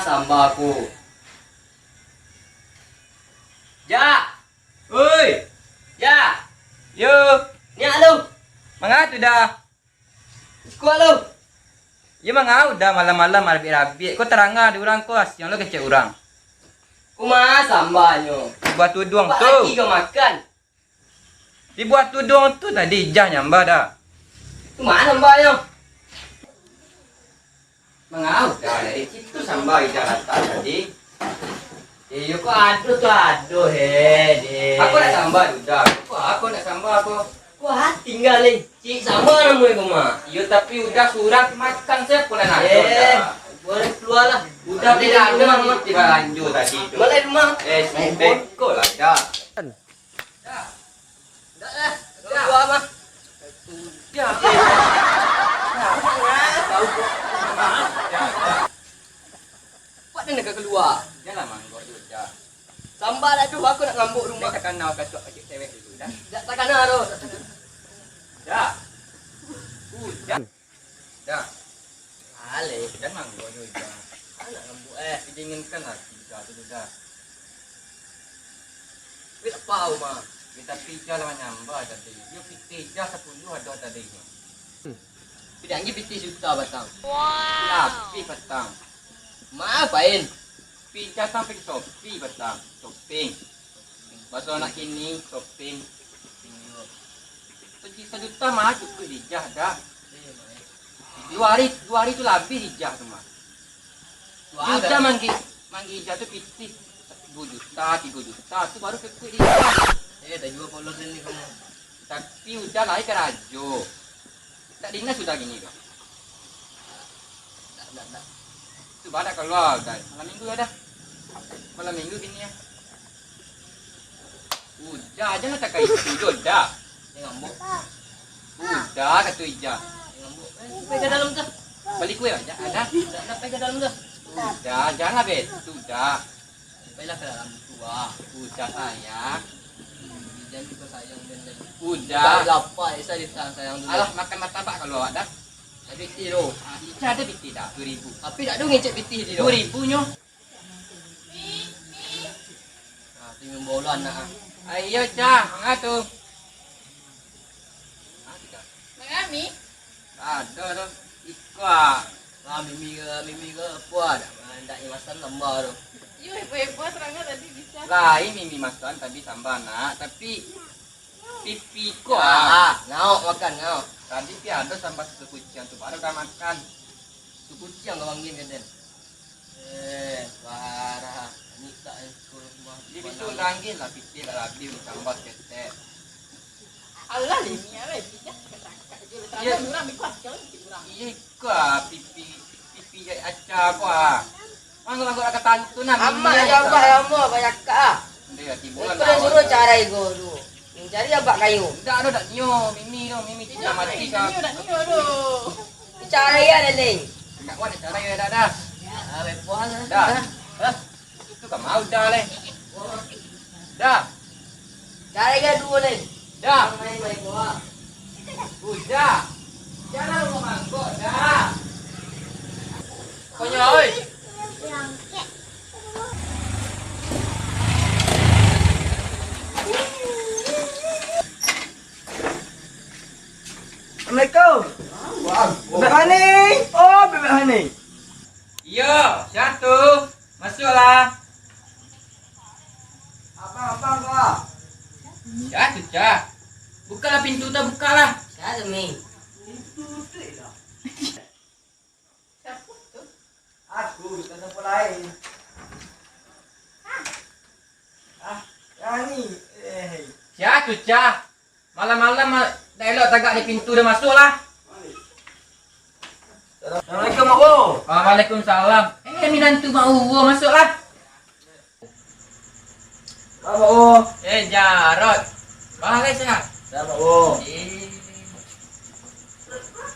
Samba aku. Ja. Oi. Ja. Yo. Nya lu. Mangga tu dah. Kuat lu. Ya mangga udah malam-malam rabi-rabi. Kau terangah di orang kos yang lo kecek orang. Kumaha sambanyo? Buat tudung Pak tu. lagi kau makan. Dibuat tudung tu tadi jah nyamba dah. Kumaha sambanyo? Mangga udah dari situ samba Jakarta tadi. Yo kok aduh he. Aku nak samba udah. Aku nak samba aku. Wah, tinggal ni. Cik sama nama aku mah. Yo tapi udah surat makan saya pula nak. Dah. Boleh keluar lah. Udah tidak ada mah tiba lanjut tadi tu. Boleh rumah. Sampai kau lah dah. Dah lah. Keluar mah. Ya. Tahu kok. Buat dia nak keluar. Janganlah manggo tu dah. Sambar dah tu aku nak ngambuk rumah. Mak takkan nak kacau kecek cewek dulu dah. Tak takkan nak tu. Dah. Dah. Dah. Ale, Jangan manggo tu dah. nak ngambuk Dinginkan lah tiga tu dah. Wait apa mah? Kita pijak lah nyamba tadi. Yo pijak 10 ada tadi. Tidak lagi piti juta batang. Tapi petang. Maapain? Pijak sampai ke Shopee petang. Shopping. Bahasa anak kini shopping. 1 juta mah cukup hijah dah. 2 hari tu lebih hijah tu mah. Hijah manggi hijah tu piti 2 juta, 3 juta tu baru cukup hijah. Dah jual polos ni kamu. Tapi udah lah ke rajo. Tak dinas sudah gini kah? Tak. Tu badak keluar guys. Malam minggu ada. Malam minggu gini ya. Udah jangan tak kait tidur dah. Dia ngambuk. Udah kata ija. Dia ngambuk. Pergi ke dalam tu. Balik kue aja ada. Nak pergi ke dalam tu. Udah jangan bet. Sudah. Pergilah ke dalam tua. Udah sayang. Jangan juga sayang benda. Udah. Lapar saya sayang dulu. Alah makan martabak kalau ada. Ada piti tu. Ija ada biti dah 2000. Tapi tak ada ngecek piti di tu. 2000 nyo. Tinggal bola anak. Ayo cah, ngatu. Mami, Ada tu. Ikwa. Mimi ke apa dah. Tak masan lembar tu. you ibu serangga tadi bisa. Lain mimi makan tadi tambah nak, tapi pipi ko Ngau makan ngau. tadi pi ada sampai susu kucing tu baru dah makan. Sukuciang kau panggil ke den. Parah. Ni tak sekolah semua. Dia bisa langgin lah pipi lah lagi tambah ketek. Allah ni apa bisa ketakak je. Ya. Serangga murah mikwas kalau murah. Iya ko pipi jadi acar ko Manggo nak kata tu nak. Amak jawab lama banyak ka. Dia tibulan. Kau dah suruh cara ego tu. Cari abak kayu. Dak ada nyo mimi tidak mati ka. Ni dah ni aduh. Cara ya ni. Tak ada cara ya dah. Bepuan Dah. Itu kan mau dah leh. Dah. Cara ya dua ni. Dah. Main main gua. Udah. Jangan lu mangkok dah. Konyo oi. Satu. Masuklah. Abang kau. Satu, Cah. Bukalah pintu tu, bukalah. Siapa ni? Siapa tu? Aku bukan siapa lain. Yang ni. Satu, Cah. Malam-malam dah elok tagak di pintu dah masuklah. Assalamualaikum Mak Wo. Waalaikumsalam. Minantu Mak Wo, masuklah. Mak Wo. Jarot. Balik Cah. Dah Mak Wo.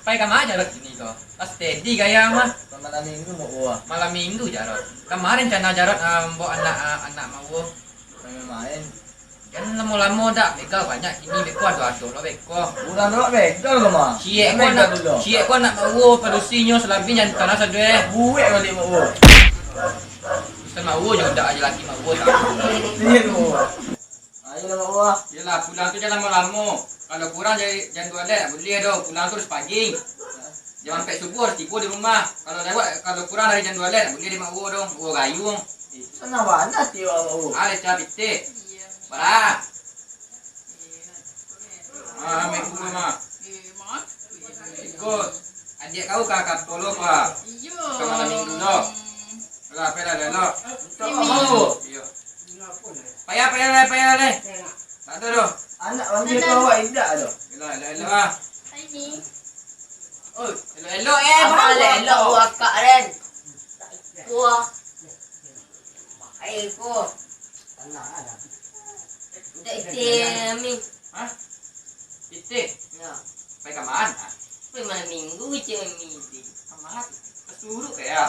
Pai kamar Jarot sini kau. Pas steady gaya mah. Malam minggu Mak Wo. Malam minggu Jarot. Kemarin cana Jarot bawa anak Mak Wo. Main. Kan lama-lama dak beka banyak ini beko ado-ado lo beko. Bulan nak begal ke mah? Ciek ko nak Mak Wo padusinyo selabi nyan tanah sadue. Buik balik Mak Wo. Ustaz Mak Wo je dak aje laki Mak Wo tak. Ni Mak Wo. Ayo Mak Wo. Yalah pulang tu jangan lama-lama. Kalau kurang jam 2 tak boleh dah. Pulang tu harus pagi. Jangan sampai subuh harus tiba di rumah. Kalau kurang dari jam 2 tak boleh di Mak Wo dong. Wo gayu. Sana banyak tiwa Mak Wo. Ale cah pitik. Iya. Para. Nak Ambil rumah mak. mak. Ikut. Adik kau kakak polo kau. Iya. Kau malam minggu tu. Lah, payah dah. Tak mau. Iya. Payah le. Tak ada doh. Anak panggil kau awak tidak tu. Elok ah. Ini. Oi, elok Elok buat kak Ren. Tua. Baik ko. Tak mi. Hah? Pitik. Ya. Pai kamaan. Pergi malam minggu je mi. Kamaan. Kesuruk ya.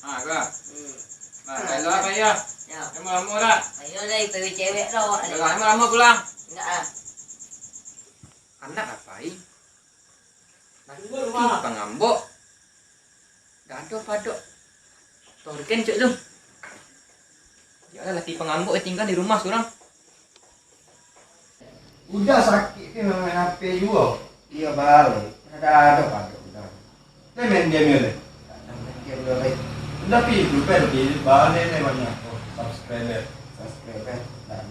Ha, kau. Hmm. Nah, elok payah. Ya. Lama-lama dah. Ayo lagi pergi cewek dah. Lama-lama pulang. Enggak ah. Anak apain? Laki pengambok. Gaduh padok. Torken cek tu. Ya lah laki pengambok tinggal di rumah seorang. Udah sakit ke main HP juga. Dia balik. Ada pada udah. Dia main game ni. Udah pi pergi balik ni banyak. Subscriber.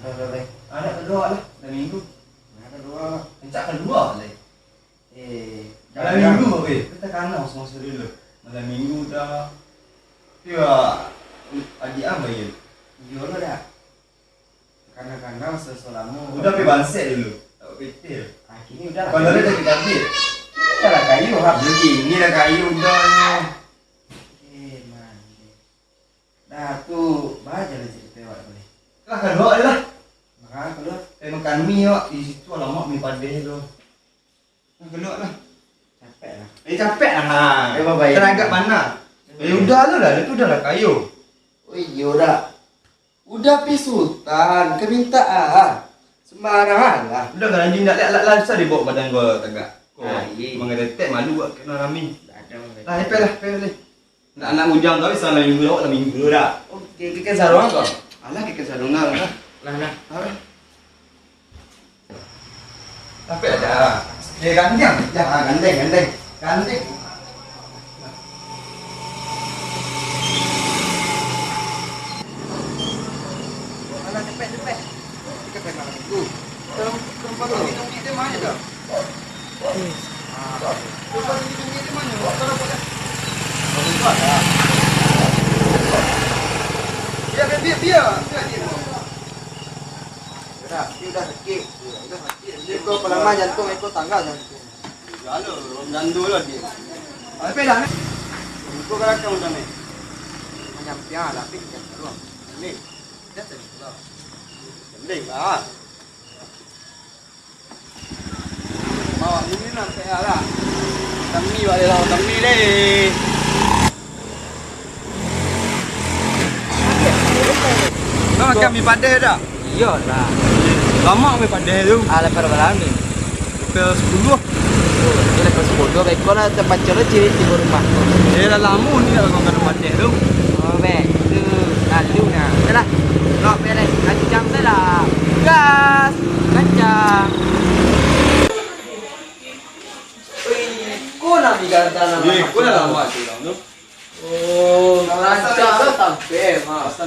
Dah baik. Anak kedua lah. Dah minggu. Anak kedua. Pencak kedua lah. Malam minggu kita kanau semasa dulu. Malam minggu dah. Dia adik apa ya? Dia lah dah. Kadang-kadang selama udah pergi banset dulu. Tak betul. Kini udah lah. Kalau dia tak ambil. Dah lah kayu hab lagi. Ni dah kayu dah ni. Man. Dah tu baca lah cerita awak boleh. Lah kedua lah. Makan kedua. Makan mi awak di situ alamak mi padeh tu. Kedua lah. Capek lah. Capek lah. Ha. Bye-bye. Tenaga mana? Udah lah. Itu dah lah kayu. Oh iya dah. Udah pi sultan, ke minta sembarangan lah. Udah kan anjing nak lihat lah dia bawa badan gua tegak. Mengedetek malu buat kena rami. Lah epel lah. Nak anak ujang kau salah minggu awak lah minggu dah. Okey, kita sarung kau. Alah kita sarung lah. Nah. Tapi ada. Dia gandeng. Ya, gandeng. Cepet. Kita pegang itu. Tempat minum kita mana dah? Tempat minum kita mana? Kalau boleh. Itu ada. Biar dia. Udah sakit. Ikut pelama jantung, ikut tangga jantung. Lalu jantung lah dia. Apa dah ni? Ikut kerakam dah ni. Macam piala lah, pik jantung. Ni. Dah terima. Leng lah. Bawa ini nanti lah. Tami balik lah, tami deh. Kau makan mi padeh dah? Iya lah. Lama mi padeh tu. Ala berapa ni? Lepas 10. Ini lepas 10 baik lah tempat cerita ciri di rumah. Dia dah lama ni dah kau kena padeh tu. Oh baik. Tu lalu nah. Dah. Rok beres. Kencang tu lah. Gas. Kencang. Kau nak bicara tanah. Kau dah lama tu. Oh, Mas.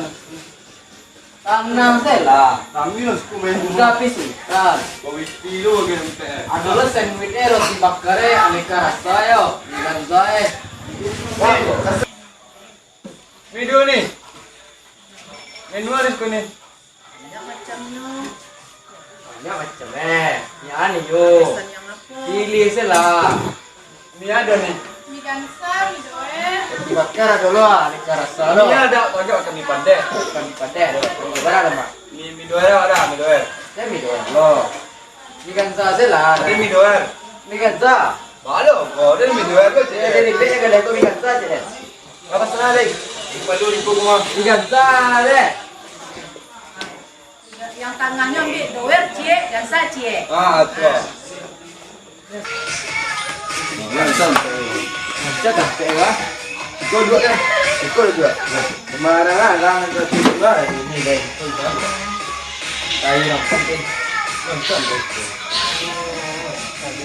Tanang sela. Kami lah suka main Udah pisukan. Bawa kilo ke MPR. Adalah sandwich roti bakar aneka rasa yo. Dengan saya. Video ni. Menu harus kau ni. Banyak macam Ya ni yo. Pesan yang apa? Pilih sela. Ni ada ni. Mie gansa, mie doer. Roti bakar dulu aneka rasa lo. Ni ada banyak kami pandai. Bukan pada berapa mak? Ni mie doer ada mie doer. Saya mi doang lo. Ikan sa sela. Ada mie doer. Ikan sa. Balo kau ada mie doer ke? Jadi beda kada ko ikan sa je. Apa sana lagi? Palu ni kau kumah. Ikan sa deh. Yang tengahnya mie doer cie, gansa cie. Ah, tu. Langsung. Macam tak kewa. Kau dua dah. Kau dua. Kemarin lah roti dua ini deh. Kayu nak penting.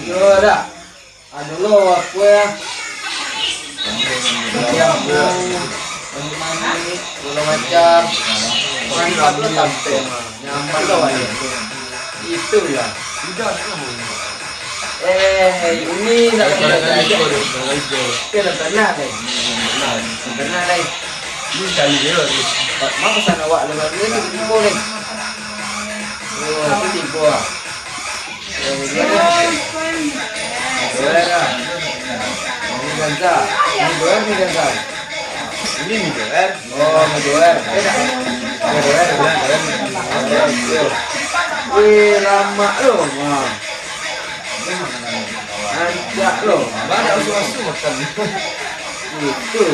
Yo dah. Anu lo apa ya? Gula macam mantap lo sampai nyaman lo aja. Itu ya. Ini nak aja. Kita pernah deh. Pernah deh. Ni kali dia. Mak pesan awak lewat ni tu tipu ni. Oh, tu tipu ah. Boleh dah. Ini ganza. Ini boleh ni ganza. Ini mie doer. Oh, ni boleh. Ni boleh. Wih, lama lo, mah. Anjak lo. Banyak usul-usul makan. Itu.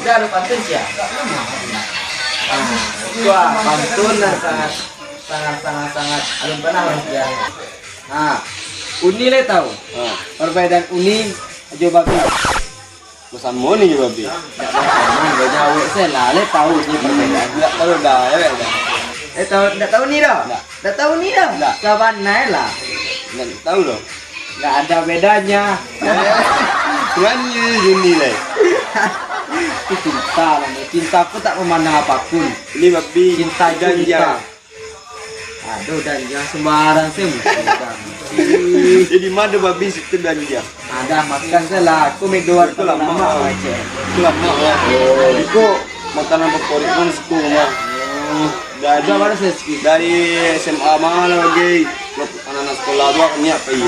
Udah ada pantun ya? Wah, pantun sangat paling pernah ya. Uni le tahu. Perbedaan uni aja babi. Pesan mau ni babi. Jangan jauh saya le tahu ni perbedaan. Tak tahu dah ya. Enggak tahu ni dah. Enggak tahu ni dah. Kawan naik lah. Tak tahu dah. Enggak ada bedanya. Tuannya Juni lah. Itu cinta lah. Cintaku tak memandang apapun. Ini babi Cinta dan cinta. dia. Aduh, dan yang sembarang sih. Jadi mana babi situ dan dia. Ada makan saya lah. Aku make dua Itu lama aja. Itu lama lah. Itu makanan favorit pun suku mah. Ada Dari mana saya sikit. dari SMA mana lagi? Anak-anak sekolah dua niat pergi.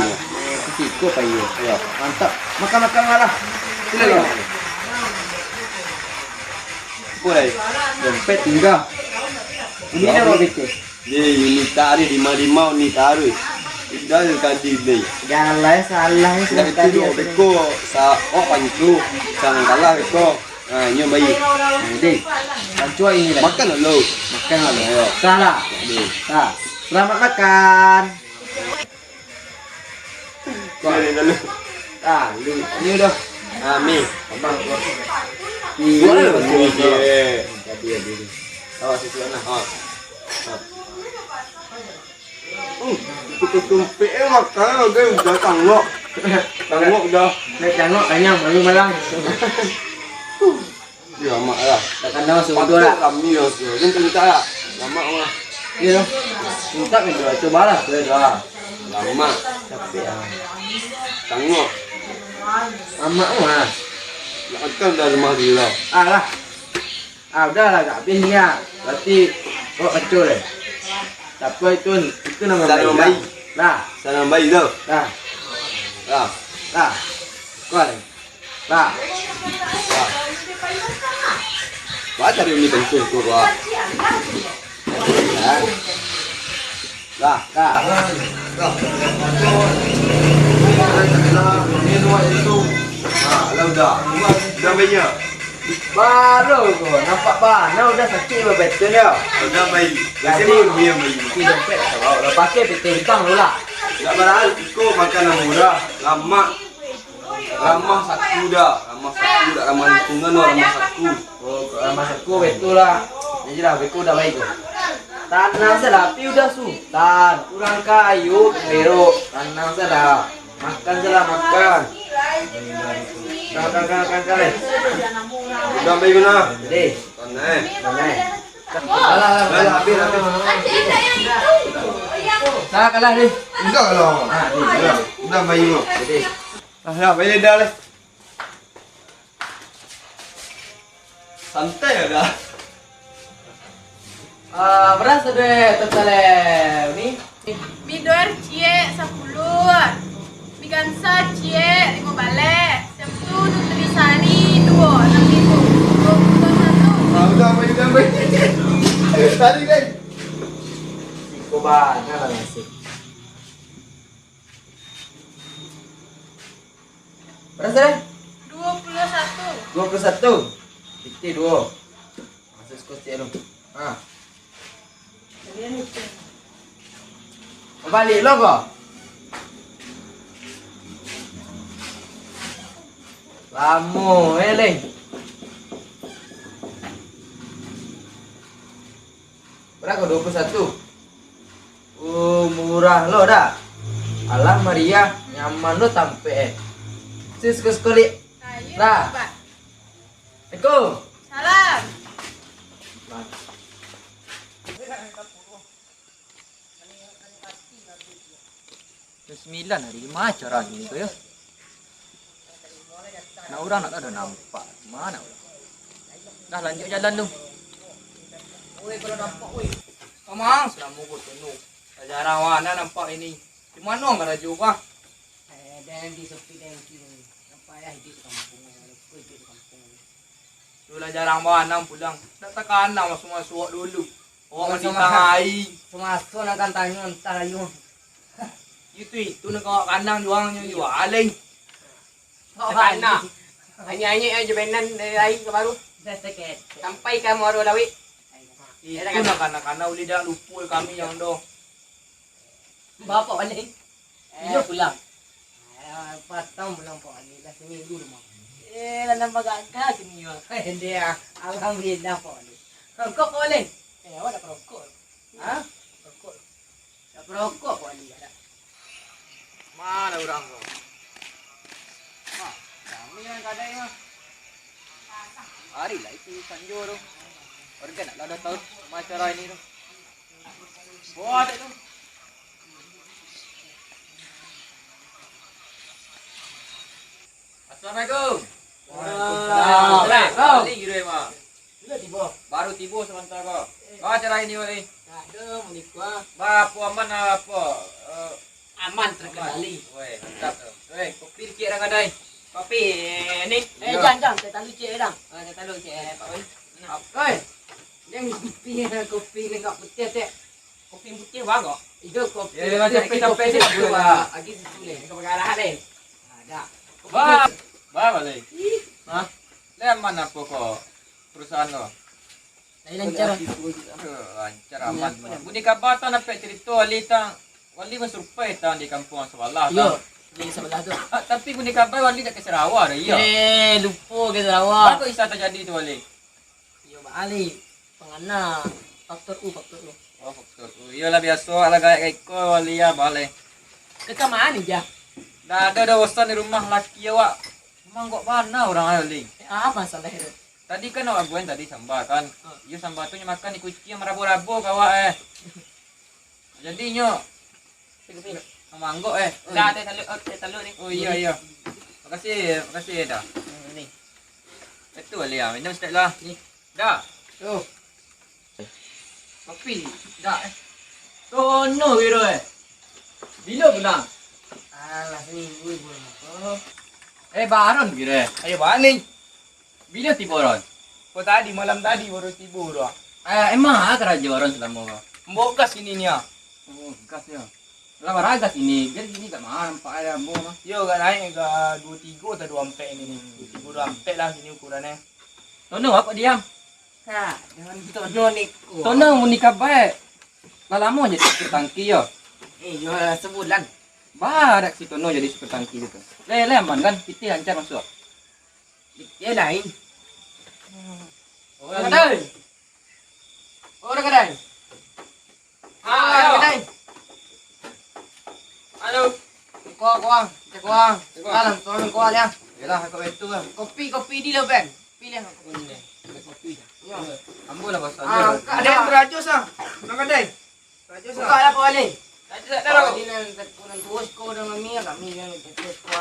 Sikit apa ya? Ya. Mantap. Makan lah. Sila lah. Boleh. Dompet tinggal. Ini dah mau bikin. Dia ini tarik 55 ni tarik. Dah tadi ni. Jangan lah salah Dah itu dua beko sa pancu. Jangan kalah beko. Nyo bayi. Jadi, pancua ini lah. Makan dulu. Makan lah. Salah. Nah, selamat makan. Boleh dulu. Ini udah. Mi. Abang. Boleh ni. Jadi ya diri. Awak situ nah. Kita tumpik makan dia dah tangok. Tangok dah. Naik tengok kenyang baru malang. Ya mak lah. Takkan dah masuk dua lah. Kami lah. Jangan minta lah. Lama lah. Iya loh. Minta minta coba lah. Sudah. Lama. Capek ah. Tangok. Lama mah. Makan dah rumah dia lah. Lah. Udah lah tak habis ni ah. Berarti kau kecil deh. Tapi itu nama Nama bayi. Lah. Sana bayi tau. Lah. Lah. Lah. Kau ni. Lah. Wah cari ni pensil tu wah. Lah. Lah. Ni semua itu. Lah dah. Dah banyak. Baru kau nampak bah. Udah sakit betul dia. Dah bayi. Jadi dia bayi. Di dompet kalau pakai PT hutang dulu lah. Tak barang ikut makanan murah. Lama saku dah. Lama saku dah ramah lingkungan dah ramah saku. Ramah saku betul lah. Jadi lah beku dah baik tu. Tanam selapi udah sultan. Kurang kayu berok. Tanam selah. Makan selah makan. Kali. Udah ambil guna. Jadi. Tanah. Kalah. Habis. Dah kalah ni. Enggak kalau. Udah main dulu. Jadi. Ya, main dah le. Santai dah. Beras deh total ni. Mi doer cie 10. Mi gansa cie 5 balik. Sabtu nutrisari 2 6.000. 21. Udah main. Tadi kan. Koba na nasi. Beras deh. 21. 21. Tikti 2. Masuk skos cik tu. Balik lo kau. Lama leh. Berapa 21? Oh, murah lo dah. Alah Maria, nyaman lo sampai. Sis sekali. Ayo. Dah. Coba. Assalamualaikum. Salam. Sembilan hari lima cara ni tu ya. Nak orang nak ada nampak. Mana orang? Dah lanjut jalan tu. Oi kalau nampak oi. Kamang sudah mugut penuh. Jarang wana nampak ini. Di mana orang raju kah? Dan di sepi dan kini. Nampak ya hidup kampung. Hidup kampung. Sudah jarang wana pulang. Tak tekan nak masuk dulu. Orang mesti tangai. Semasa nak tanya entar ayu. Itu nak kau kandang juang jual aling. Tekan nak. Hanya aja benan dari air ke baru. Dah sakit. Sampai kamu ada lawik. Itu nak kanak-kanak uli dah lupa kami yang doh. Bapak balik. Dia pulang. 4 tahun pulang Pak Ali. Dah seminggu rumah. Dah nampak gagah sini. Dia alhamdulillah Pak Ali. Rokok boleh? Awak dah perokok. Perokok. Dah perokok Pak Ali. Mana orang kau? Kami yang kadang mah. Hari lah itu sanjur tu. Warga nak ada tahu macara ini tu. Buat itu. Assalamualaikum. Waalaikumsalam. Kali gitu ya mak. Sudah tiba. Baru tiba sebentar kau. Kau cara ini wali. Tak ada menikah. Bapak aman apa? Aman terkendali. Weh, mantap tu. Weh, kopi sikit dah kadai. Kopi ni. Jangan. Saya talu cik dah. Saya talu cik Pak Wei. Oi, Yang kopi ni kat putih tak. kopi putih bagus. Itu kopi. Ya, macam sampai sini tak boleh lah. Lagi boleh. Kau perkara lain. Ada. Ba boleh. Ha? Lem mana pokok perusahaan kau? Lain lancar. Lancar aman. Budi kabar tak nampak cerita wali bersurupai tahun di kampung sebelah. Yo, di sebelah tu. Tapi budi kabar wali tak ke Sarawak dah ya. Lupa ke Sarawak. Apa kisah terjadi tu wali? Yo, Pak Ali. Pengana faktor U. Oh, faktor. Iyalah biasa lah gaya kau wali ya balik. Ke mana ni jah? Dah ada urusan di rumah laki awak. Memang kok mana orang wali? Apa masalah itu? Tadi kan awak buat tadi sambal kan. Ya sambal tu makan di kucing yang merabu-rabu kawak Jadinya manggok Dah telur ni. Oh iya. Makasih dah. Ni. Itu wali ah. Minum sikit lah. Ni. Dah. Tu. Kopi. Dah. Tono gitu Bila pulang? Alah seminggu ibu. Baron gitu Ayo balik. Bila tiba Ron? Kau tadi malam tadi baru tiba dah. Emang kerja Ron selama kau? Mbok gas ini ni ah. Oh, gas ya. Lama ragas ini, biar sini tak mahal nampak ada bom mah. Yo kan naik ke 23 atau 24 ini. 23 24 lah sini ukurannya. Tono apa diam? Ha, jangan tono ni. Tono mau nikah baik. Lama jadi supir tangki yo. Yo sebulan. Barak si Tono jadi supir tangki gitu. Aman kan? Kita lancar masuk. Dia lain. Orang Kedai. Orang kedai. Kedai. Halo. Kuang. Salam, tuan kuang ya. Yalah, aku betul lah. Kopi di lah, Ben. Pilih aku kopi. Boleh. Kopi dah. Ya. Ambo lah pasal Ah, dia. ada yang berajus ah. Nak kedai. Berajus ah. Buka lah Pak Wali. Tak ada dah. Ini nak punan tuas ko dengan kami yang tuas ko.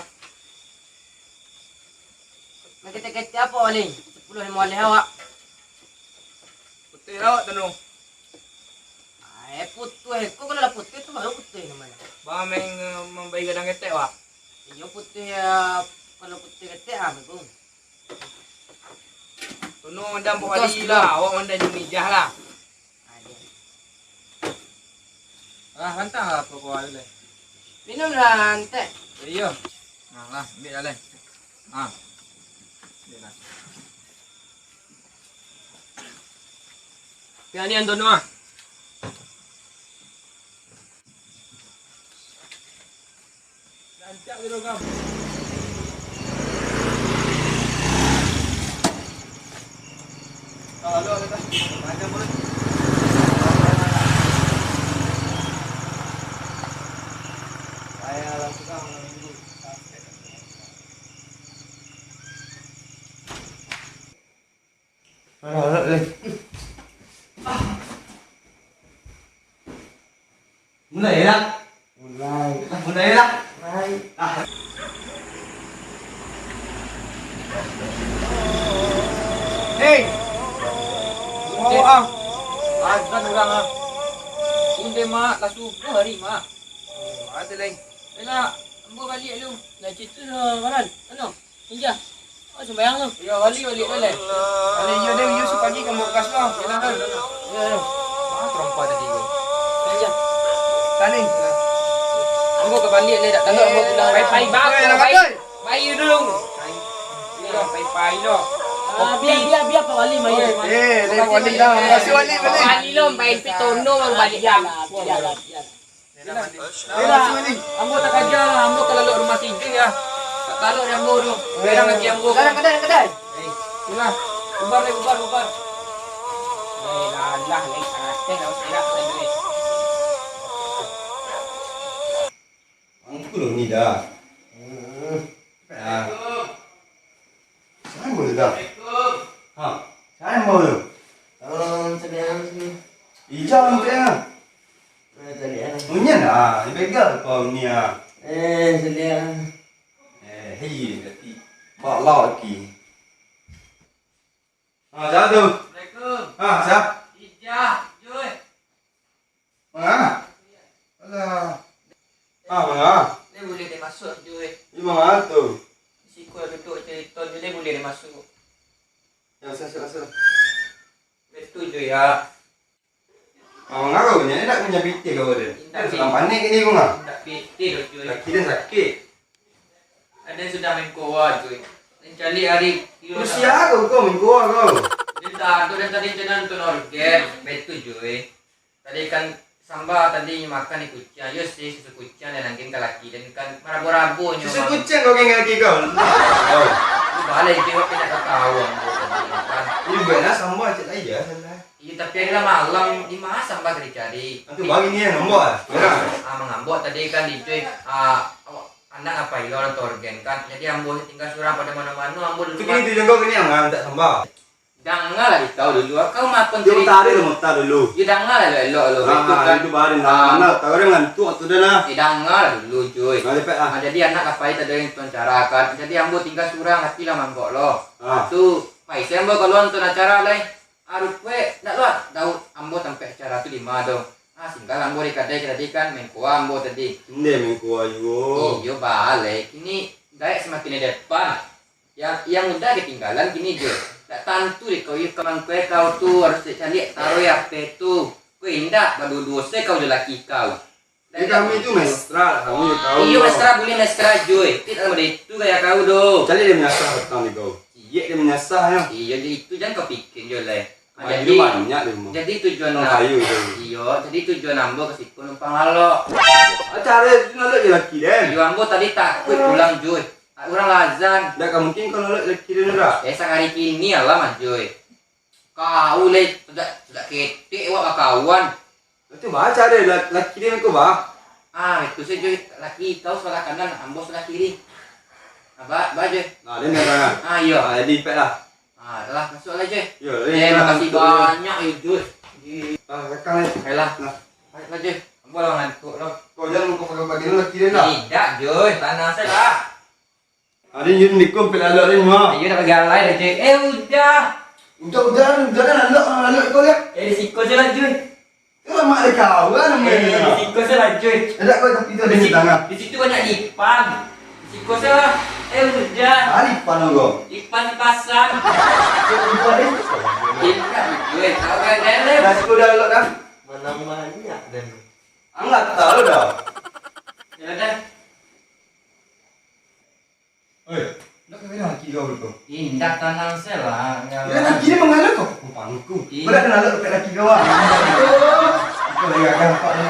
Nak kita apa Wali? 10 lima wali awak. Putih awak tu. Putih. Kau kalau lah putih tu baru putih namanya. Ba meng membayi gadang ketek wak. Iyo putih kalau putih ketek betul. Tono mandam Pak Wali lah. Awak mandam jemijah lah. Ah, hantar lah apa Pak Wali. Minum lah ante. Iya. Nah lah, ambil lah. Ah. Ambil lah. Yang ni Anton ah. Lancak gitu kamu. Halo, kita. Macam boleh. Saya langsung minggu. Mulai lah. Mulai lah. Hei. Oh ah. Azan orang ah. Unde mak lah subuh hari mak. Ada lain. Enak, ambo balik lu. Nak cerita dah, Maran. Ano? Ninja. Oh, sembayang tu. Ya wali balik. Kalau you ada you pagi kamu bekas lah. Yalah kan. Ya. Ah terompak tadi tu. Ninja. Tani. Ambo ke balik le tak tengok ambo pulang. Pai bagus. Bayi dulu. Ya, pai dah. Biar Pak Wali mai. Dia wali dah. Masih wali balik. Wali lo main pitono mang balik jam. Biarlah. Yalah wali. Ambo tak kerja lah. Ambo kalau lu rumah tiga ya. Tak kalau dia ambo tu. Berang lagi ambo. Sekarang kedai. Yalah. Bubar. Lah lai sangat dah usah lagi. Angku ni dah. Saya boleh dah. Ha, saya boleh. Sembayang sini. Ijau nanti ah. Sembayang. Punya dah. Dipegang kau ni ah. Sembayang. Hei, nanti bawa lagi. Ah, jatuh. Assalamualaikum. Ah, siap. Ijah, Joy. Mana? Alah. Ah, mana? Dia boleh dia masuk Joy. Di mana tu? Siku duduk cerita dia boleh dia masuk. Ya, saya. Betul Joy ya. Ah, mengaku ni nak punya piti kau dia. Tak Sedang panik ni kau ngah. Tak piti dah Joy. Kaki dia sakit. Ada sudah main kowa Joy. Dan cari hari Usia kau minggu kau. Dia tak ada tadi jangan tu organ. Betul Joy. Tadi kan sambal tadi makan ni kucing. Ya sih susu kucing dan angin laki dan kan merabu-rabu nyo. Susu kucing kau kena kaki kau. Oh. Itu balai dia kena ketahuan kan. Ini benar sambal cik aja salah. Iya tapi ada malam di mana sambal cari. Itu bagi ni yang nombor. Benar. Mengambok tadi kan di cuy. Anak apa ya orang torgen kan. Jadi ambo tinggal surang pada mana-mana ambo dulu. Itu tu jengkau kena yang tak sambal. Jangan lah dikau dulu. Kau makan Jom tarik lu mutar dulu. Ya jangan lah elok lo. Itu Ah, kan. itu baru mana tahu dia ngantuk tu dah lah. Jangan lah dulu cuy. Nggak lepet ah. Jadi anak apa itu ada yang tuan cara kan. Jadi ambo tinggal surang hati lah mambok lo. Ah. Tu, pai saya ambo kalau nonton acara lain. Arut we, tak lo. Tahu ambo sampai acara tu di mana dong. Singgal ambo di kadai tadi kan main kuah ambo tadi. Ini minggu ayo. Iyo balik. Ini gaya semakin di depan. Yang udah ketinggalan gini je. Tak tentu deh kau kawan kau tu harus cari taruh ya tu. Kau indah baru dosa kau lelaki kau. Jadi kami itu mesra, kamu tahu. Iyo mesra boleh mesra joy. Tidak ada itu gaya kau do. Cari dia menyasar betul ni kau. Iya dia menyasar ya. Iya jadi itu jangan kau pikir jo le. Jadi banyak dia mau. Jadi tujuan kayu itu. Iyo jadi tujuan ambo ke situ numpang halo. Cara itu nolak je laki dia. Iyo ambo tadi takut pulang joy. Orang lazan. Tak mungkin kau nolak laki dia nolak. Esok hari kini lah mas joy. Kau le sudah ketik wak kawan. Itu baca dia laki dia kau bah. Itu sih joy laki kau sebelah kanan, ambo sebelah kiri. Baju. Nah, ni dah tangan. Ah, iya. Jadi pet lah. Ah, dah lah, masuk lah je. Ya, Makasih banyak Jud. Rekam ni. Baiklah. Baiklah je. Ambo lah ngantuk lah. Kau jangan kau pakai pagi ni lagi dia lah. Tidak, Joy. Tanah saya lah. Ada Yun ni kau pelak ni mah. Ayo dah bagi alai dah, Joy. Udah. Udah kan anak kau lihat. Di siko je lah, Joy. Kau mak dia kau kan Di namanya. siko je lah, Joy. Ada kau tapi tu ada di tangan. Di situ banyak lipan. Di siko je lah. Udah. Hari panau kau. Lipan di pasar. Tidak, Joy. Kau kan dah. Dah sekolah dah elok dah. Mana-mana dan Angkat tak lu dah. Ya dah. Oi, nak kau nak kiri kau betul. Indah tanah saya lah. Ya nak kiri mengalah kau pangku. Ih. Berat kena elok dekat laki kau ah. Kau lagi akan nampak ni.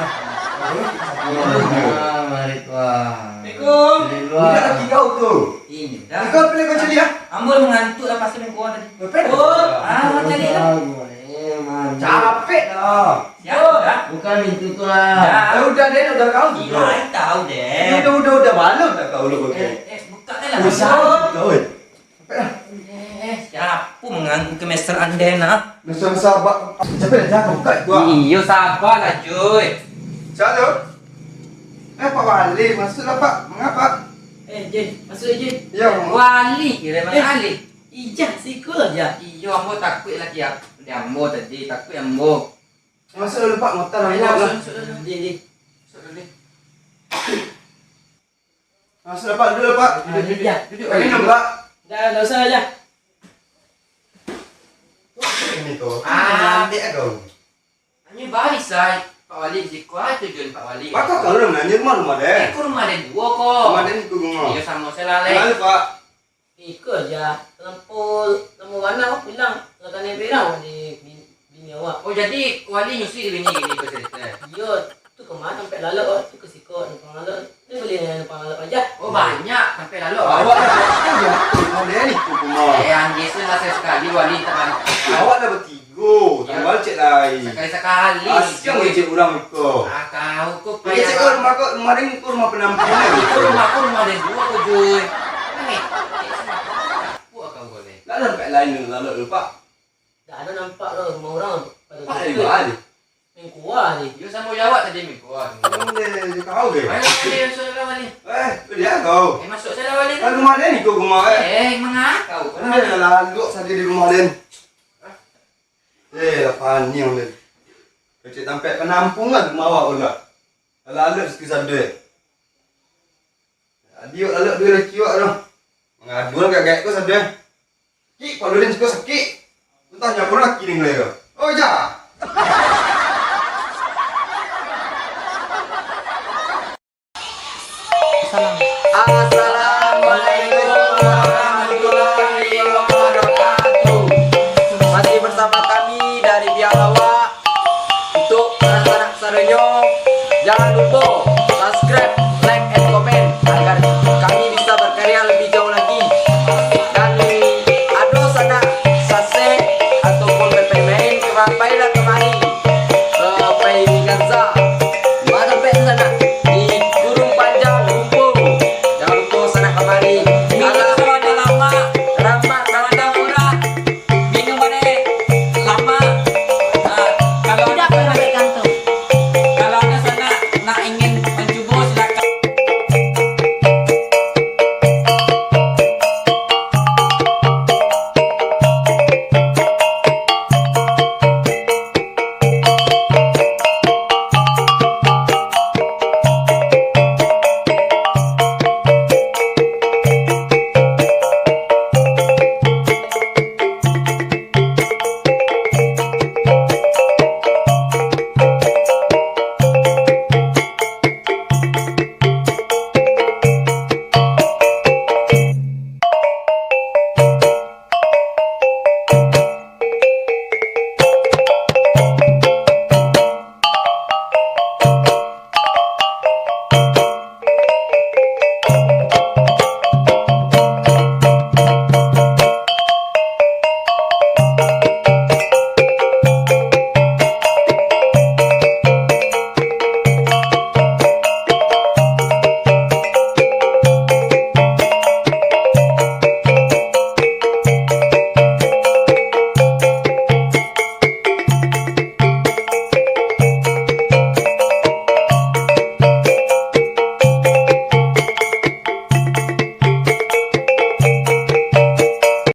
Mari tuan. Assalamualaikum. Ini laki kau tu. Indah. Kau pilih kau cari ah. Ambul mengantuk dah pasal main kuah tadi. Cari lah. Capek dah. Siapa dah? bukan itu tu lah. Udah deh, udah kau tu. Gila, tahu deh. Udah malu dah kau lu kau. Buka dah lah. Kau. Siapa mengganggu kemesraan Dena? Besar sahabat. Siapa dah jaga buka tu ah. Iyo, sabar lah, Joy. Siapa? Pak Wali masuklah Pak. Mengapa? Jin, masuk Jin. Ya. Wali, kira mana Ali? Ijah sikul aja. Iyo, ambo takut lagi ya. Dia ambo tadi, takut ambo. Masuk dulu Pak, motor Ayolah, lah. Jin. Masuk Pak dulu Pak. Duduk. Minum Pak. Dah usah aja. Ini tu. Ah. Nanti kau. Hanya baris saya. Pak Wali di kuah tujuan Pak Wali. Maka kalau dah nanya rumah deh. Aku rumah ada dua kok. Rumah deh ikut rumah. Iyo sama saya lalai. Lalu Pak. Ikut aja. Lampu warna aku bilang lakukan berang di bini awak. Oh jadi Wali nyusi di bini gini ke cerita. Yo, tu kemana sampai lalu tu ke sikut numpang lalu. Ni boleh numpang lalu aja. Oh banyak sampai lalu. Awak dah. Rumah deh ni ikut rumah. Yang Jason lah saya sekali Wali tak bantu. Awak dah bertiga. Tambah cek lain. Sekali-sekali. Asyik ngecek orang ikut. Kau kok Pergi cek kau rumah kau. Rumah deh ikut rumah penampungan. Itu rumahku rumah ada dua kok Joy. Ni. Apa kau boleh? Tak ada sampai lain lalu Pak. Dah ada nampak lah rumah orang pada Pak dari mana? main kuah ni. Yo sama jawab tadi mi kuat. Dia kau ke? Ayo Wali masuk dalam Wali. Dia kau. Masuk saya Wali. Kan rumah dia ni kau rumah mengakau. Kan dia lalu saja di rumah dia. Lapan ni yang dia. Kecik sampai penampungan rumah awak pula. Lalu sekisar dia. Dia lalu dia lelaki awak tu. Mengadu lah gak-gak kau saja. Ki, kalau dia suka sakit. Entahnya pun lelaki ni kau. Oh ja. Assalamualaikum warahmatullahi wabarakatuh. Masih bersama kami dari Bialawa. Untuk anak-anak Sarenyo, jangan lupa subscribe, like, and comment agar kami bisa berkarya lebih jauh lagi. Dan ada sana sase ataupun bermain kemari dan kemari